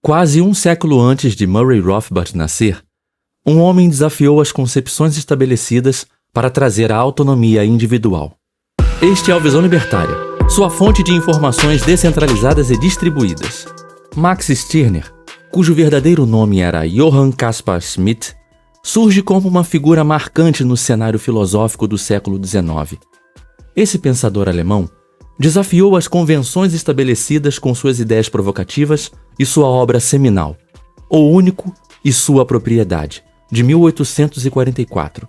Quase um século antes de Murray Rothbard nascer, um homem desafiou as concepções estabelecidas para trazer a autonomia individual. Este é o Visão Libertária, sua fonte de informações descentralizadas e distribuídas. Max Stirner, cujo verdadeiro nome era Johann Caspar Schmidt, surge como uma figura marcante no cenário filosófico do século XIX. Esse pensador alemão desafiou as convenções estabelecidas com suas ideias provocativas e sua obra seminal, O Único e Sua Propriedade, de 1844.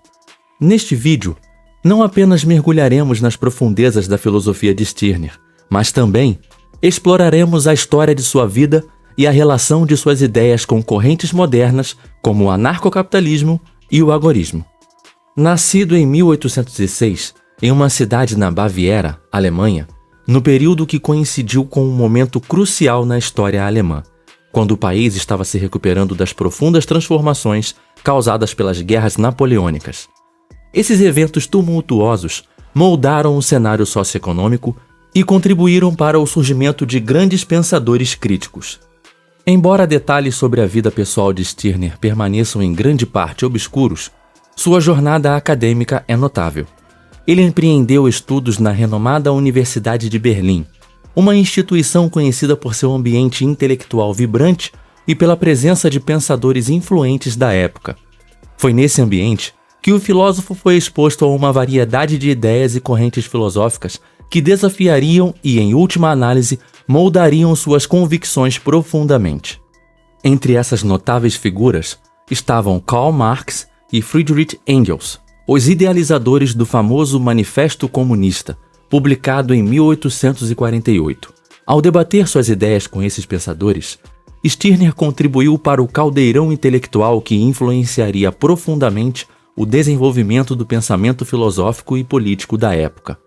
Neste vídeo, não apenas mergulharemos nas profundezas da filosofia de Stirner, mas também exploraremos a história de sua vida e a relação de suas ideias com correntes modernas como o anarcocapitalismo e o agorismo. Nascido em 1806, em uma cidade na Baviera, Alemanha, no período que coincidiu com um momento crucial na história alemã, quando o país estava se recuperando das profundas transformações causadas pelas guerras napoleônicas. Esses eventos tumultuosos moldaram o cenário socioeconômico e contribuíram para o surgimento de grandes pensadores críticos. Embora detalhes sobre a vida pessoal de Stirner permaneçam em grande parte obscuros, sua jornada acadêmica é notável. Ele empreendeu estudos na renomada Universidade de Berlim, uma instituição conhecida por seu ambiente intelectual vibrante e pela presença de pensadores influentes da época. Foi nesse ambiente que o filósofo foi exposto a uma variedade de ideias e correntes filosóficas que desafiariam e, em última análise, moldariam suas convicções profundamente. Entre essas notáveis figuras estavam Karl Marx e Friedrich Engels, os idealizadores do famoso Manifesto Comunista, publicado em 1848. Ao debater suas ideias com esses pensadores, Stirner contribuiu para o caldeirão intelectual que influenciaria profundamente o desenvolvimento do pensamento filosófico e político da época.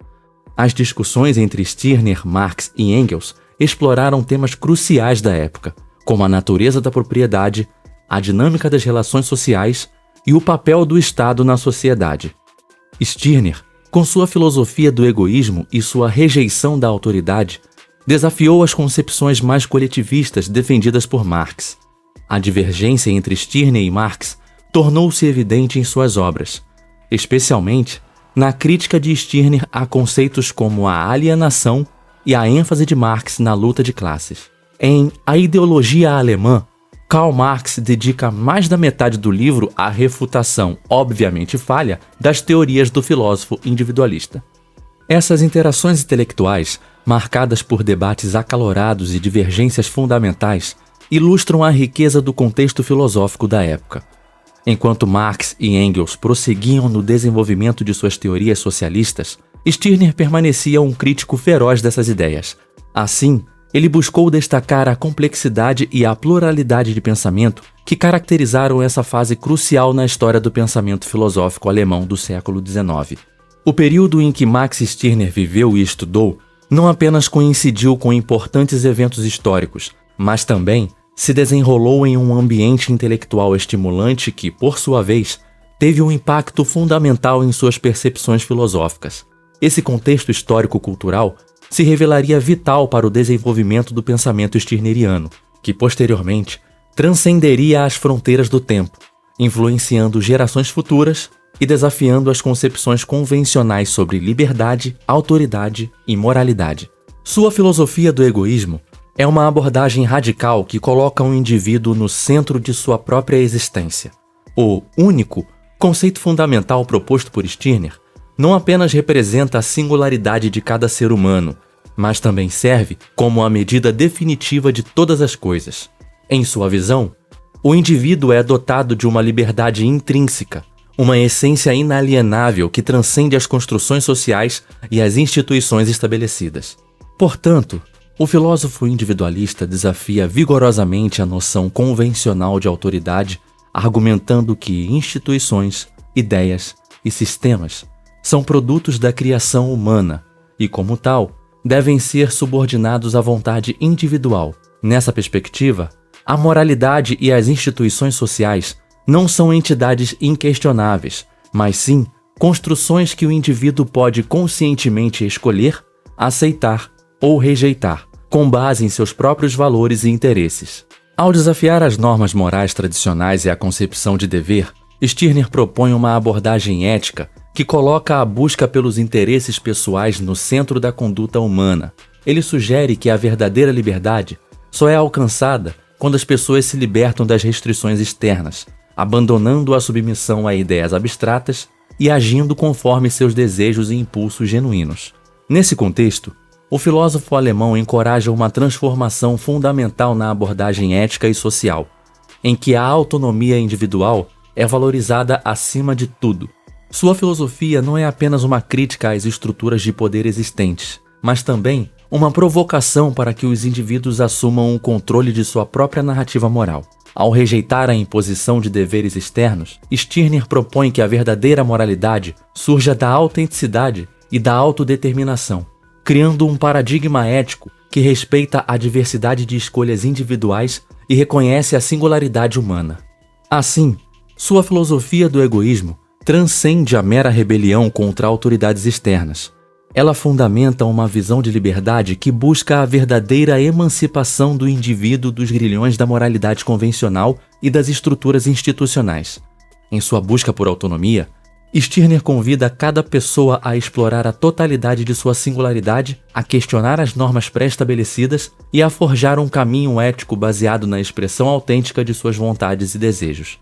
As discussões entre Stirner, Marx e Engels exploraram temas cruciais da época, como a natureza da propriedade, a dinâmica das relações sociais e o papel do Estado na sociedade. Stirner, com sua filosofia do egoísmo e sua rejeição da autoridade, desafiou as concepções mais coletivistas defendidas por Marx. A divergência entre Stirner e Marx tornou-se evidente em suas obras, especialmente na crítica de Stirner a conceitos como a alienação e a ênfase de Marx na luta de classes. Em A Ideologia Alemã, Karl Marx dedica mais da metade do livro à refutação, obviamente falha, das teorias do filósofo individualista. Essas interações intelectuais, marcadas por debates acalorados e divergências fundamentais, ilustram a riqueza do contexto filosófico da época. Enquanto Marx e Engels prosseguiam no desenvolvimento de suas teorias socialistas, Stirner permanecia um crítico feroz dessas ideias. Assim, ele buscou destacar a complexidade e a pluralidade de pensamento que caracterizaram essa fase crucial na história do pensamento filosófico alemão do século XIX. O período em que Max Stirner viveu e estudou não apenas coincidiu com importantes eventos históricos, mas também se desenrolou em um ambiente intelectual estimulante que, por sua vez, teve um impacto fundamental em suas percepções filosóficas. Esse contexto histórico-cultural se revelaria vital para o desenvolvimento do pensamento stirneriano, que posteriormente transcenderia as fronteiras do tempo, influenciando gerações futuras e desafiando as concepções convencionais sobre liberdade, autoridade e moralidade. Sua filosofia do egoísmo é uma abordagem radical que coloca um indivíduo no centro de sua própria existência. O único, conceito fundamental proposto por Stirner, não apenas representa a singularidade de cada ser humano, mas também serve como a medida definitiva de todas as coisas. Em sua visão, o indivíduo é dotado de uma liberdade intrínseca, uma essência inalienável que transcende as construções sociais e as instituições estabelecidas. Portanto, o filósofo individualista desafia vigorosamente a noção convencional de autoridade, argumentando que instituições, ideias e sistemas são produtos da criação humana e, como tal, devem ser subordinados à vontade individual. Nessa perspectiva, a moralidade e as instituições sociais não são entidades inquestionáveis, mas sim construções que o indivíduo pode conscientemente escolher, aceitar ou rejeitar, com base em seus próprios valores e interesses. Ao desafiar as normas morais tradicionais e a concepção de dever, Stirner propõe uma abordagem ética que coloca a busca pelos interesses pessoais no centro da conduta humana. Ele sugere que a verdadeira liberdade só é alcançada quando as pessoas se libertam das restrições externas, abandonando a submissão a ideias abstratas e agindo conforme seus desejos e impulsos genuínos. Nesse contexto, o filósofo alemão encoraja uma transformação fundamental na abordagem ética e social, em que a autonomia individual é valorizada acima de tudo. Sua filosofia não é apenas uma crítica às estruturas de poder existentes, mas também uma provocação para que os indivíduos assumam o controle de sua própria narrativa moral. Ao rejeitar a imposição de deveres externos, Stirner propõe que a verdadeira moralidade surja da autenticidade e da autodeterminação, criando um paradigma ético que respeita a diversidade de escolhas individuais e reconhece a singularidade humana. Assim, sua filosofia do egoísmo transcende a mera rebelião contra autoridades externas. Ela fundamenta uma visão de liberdade que busca a verdadeira emancipação do indivíduo dos grilhões da moralidade convencional e das estruturas institucionais. Em sua busca por autonomia, Stirner convida cada pessoa a explorar a totalidade de sua singularidade, a questionar as normas pré-estabelecidas e a forjar um caminho ético baseado na expressão autêntica de suas vontades e desejos.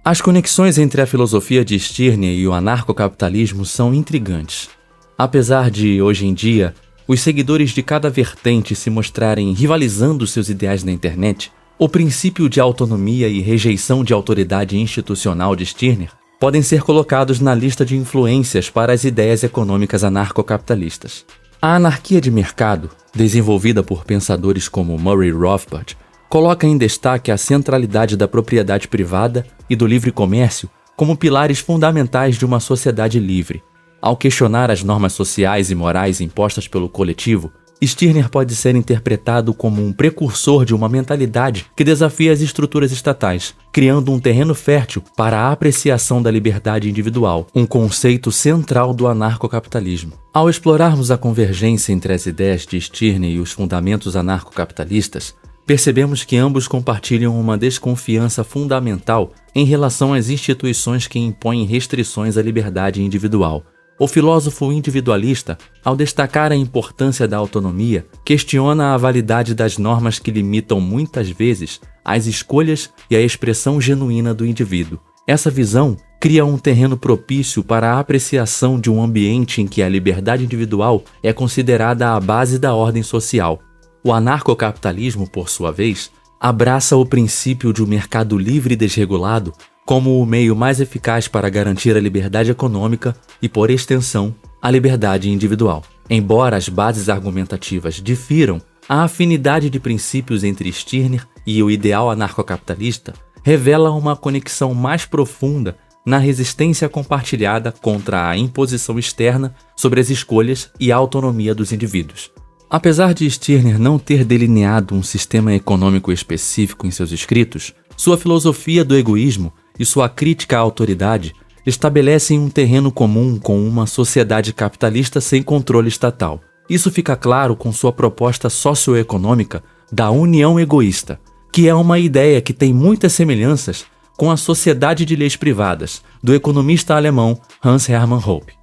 As conexões entre a filosofia de Stirner e o anarcocapitalismo são intrigantes. Apesar de, hoje em dia, os seguidores de cada vertente se mostrarem rivalizando seus ideais na internet, o princípio de autonomia e rejeição de autoridade institucional de Stirner podem ser colocados na lista de influências para as ideias econômicas anarcocapitalistas. A anarquia de mercado, desenvolvida por pensadores como Murray Rothbard, coloca em destaque a centralidade da propriedade privada e do livre comércio como pilares fundamentais de uma sociedade livre. Ao questionar as normas sociais e morais impostas pelo coletivo, Stirner pode ser interpretado como um precursor de uma mentalidade que desafia as estruturas estatais, criando um terreno fértil para a apreciação da liberdade individual, um conceito central do anarcocapitalismo. Ao explorarmos a convergência entre as ideias de Stirner e os fundamentos anarcocapitalistas, percebemos que ambos compartilham uma desconfiança fundamental em relação às instituições que impõem restrições à liberdade individual. O filósofo individualista, ao destacar a importância da autonomia, questiona a validade das normas que limitam muitas vezes as escolhas e a expressão genuína do indivíduo. Essa visão cria um terreno propício para a apreciação de um ambiente em que a liberdade individual é considerada a base da ordem social. O anarcocapitalismo, por sua vez, abraça o princípio de um mercado livre e desregulado como o meio mais eficaz para garantir a liberdade econômica e, por extensão, a liberdade individual. Embora as bases argumentativas difiram, a afinidade de princípios entre Stirner e o ideal anarcocapitalista revela uma conexão mais profunda na resistência compartilhada contra a imposição externa sobre as escolhas e a autonomia dos indivíduos. Apesar de Stirner não ter delineado um sistema econômico específico em seus escritos, sua filosofia do egoísmo e sua crítica à autoridade estabelecem um terreno comum com uma sociedade capitalista sem controle estatal. Isso fica claro com sua proposta socioeconômica da união egoísta, que é uma ideia que tem muitas semelhanças com a sociedade de leis privadas, do economista alemão Hans Hermann Hoppe.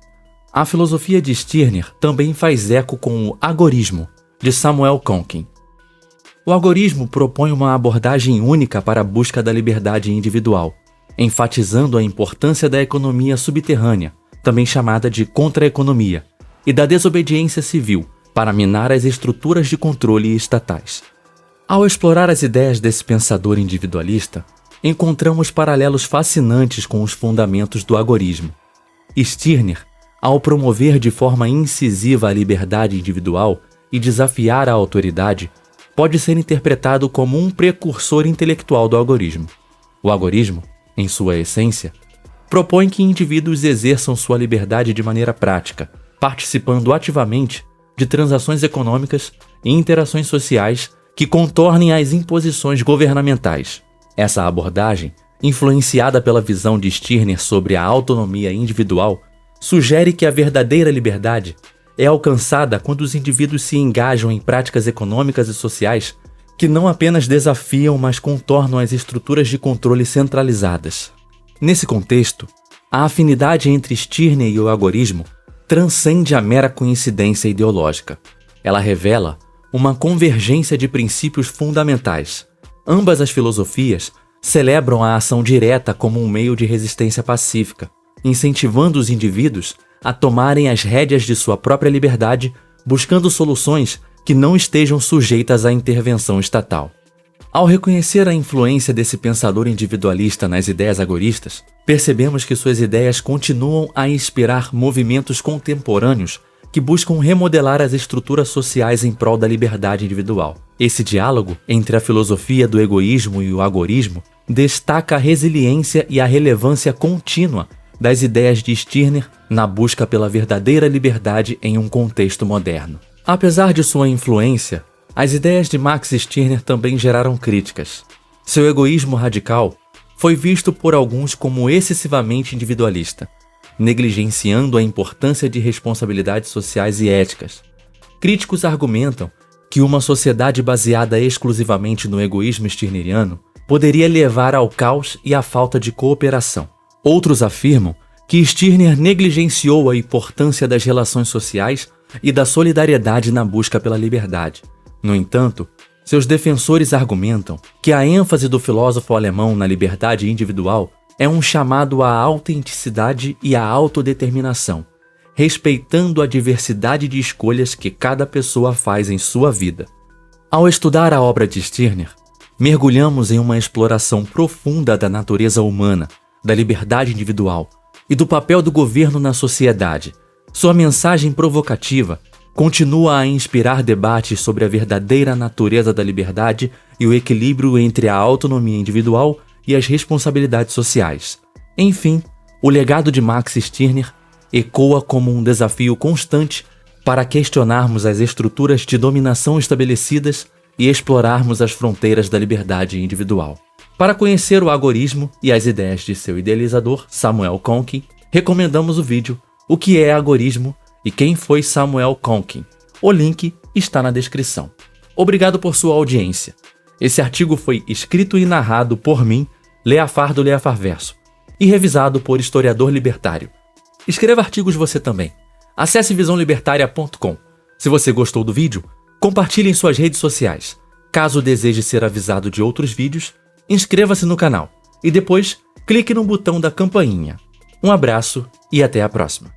A filosofia de Stirner também faz eco com o agorismo, de Samuel Konkin. O agorismo propõe uma abordagem única para a busca da liberdade individual, enfatizando a importância da economia subterrânea, também chamada de contra-economia, e da desobediência civil, para minar as estruturas de controle estatais. Ao explorar as ideias desse pensador individualista, encontramos paralelos fascinantes com os fundamentos do agorismo. Stirner, ao promover de forma incisiva a liberdade individual e desafiar a autoridade, pode ser interpretado como um precursor intelectual do agorismo. O agorismo, em sua essência, propõe que indivíduos exerçam sua liberdade de maneira prática, participando ativamente de transações econômicas e interações sociais que contornem as imposições governamentais. Essa abordagem, influenciada pela visão de Stirner sobre a autonomia individual, sugere que a verdadeira liberdade é alcançada quando os indivíduos se engajam em práticas econômicas e sociais que não apenas desafiam, mas contornam as estruturas de controle centralizadas. Nesse contexto, a afinidade entre Stirner e o agorismo transcende a mera coincidência ideológica. Ela revela uma convergência de princípios fundamentais. Ambas as filosofias celebram a ação direta como um meio de resistência pacífica, incentivando os indivíduos a tomarem as rédeas de sua própria liberdade, buscando soluções que não estejam sujeitas à intervenção estatal. Ao reconhecer a influência desse pensador individualista nas ideias agoristas, percebemos que suas ideias continuam a inspirar movimentos contemporâneos que buscam remodelar as estruturas sociais em prol da liberdade individual. Esse diálogo entre a filosofia do egoísmo e o agorismo destaca a resiliência e a relevância contínua das ideias de Stirner na busca pela verdadeira liberdade em um contexto moderno. Apesar de sua influência, as ideias de Max Stirner também geraram críticas. Seu egoísmo radical foi visto por alguns como excessivamente individualista, negligenciando a importância de responsabilidades sociais e éticas. Críticos argumentam que uma sociedade baseada exclusivamente no egoísmo stirneriano poderia levar ao caos e à falta de cooperação. Outros afirmam que Stirner negligenciou a importância das relações sociais e da solidariedade na busca pela liberdade. No entanto, seus defensores argumentam que a ênfase do filósofo alemão na liberdade individual é um chamado à autenticidade e à autodeterminação, respeitando a diversidade de escolhas que cada pessoa faz em sua vida. Ao estudar a obra de Stirner, mergulhamos em uma exploração profunda da natureza humana, da liberdade individual e do papel do governo na sociedade. Sua mensagem provocativa continua a inspirar debates sobre a verdadeira natureza da liberdade e o equilíbrio entre a autonomia individual e as responsabilidades sociais. Enfim, o legado de Max Stirner ecoa como um desafio constante para questionarmos as estruturas de dominação estabelecidas e explorarmos as fronteiras da liberdade individual. Para conhecer o agorismo e as ideias de seu idealizador, Samuel Konkin, recomendamos o vídeo O que é agorismo e quem foi Samuel Konkin. O link está na descrição. Obrigado por sua audiência. Esse artigo foi escrito e narrado por mim, Leafar do Leafarverso, e revisado por historiador libertário. Escreva artigos você também. Acesse visãolibertaria.com. Se você gostou do vídeo, compartilhe em suas redes sociais. Caso deseje ser avisado de outros vídeos, inscreva-se no canal e depois clique no botão da campainha. Um abraço e até a próxima.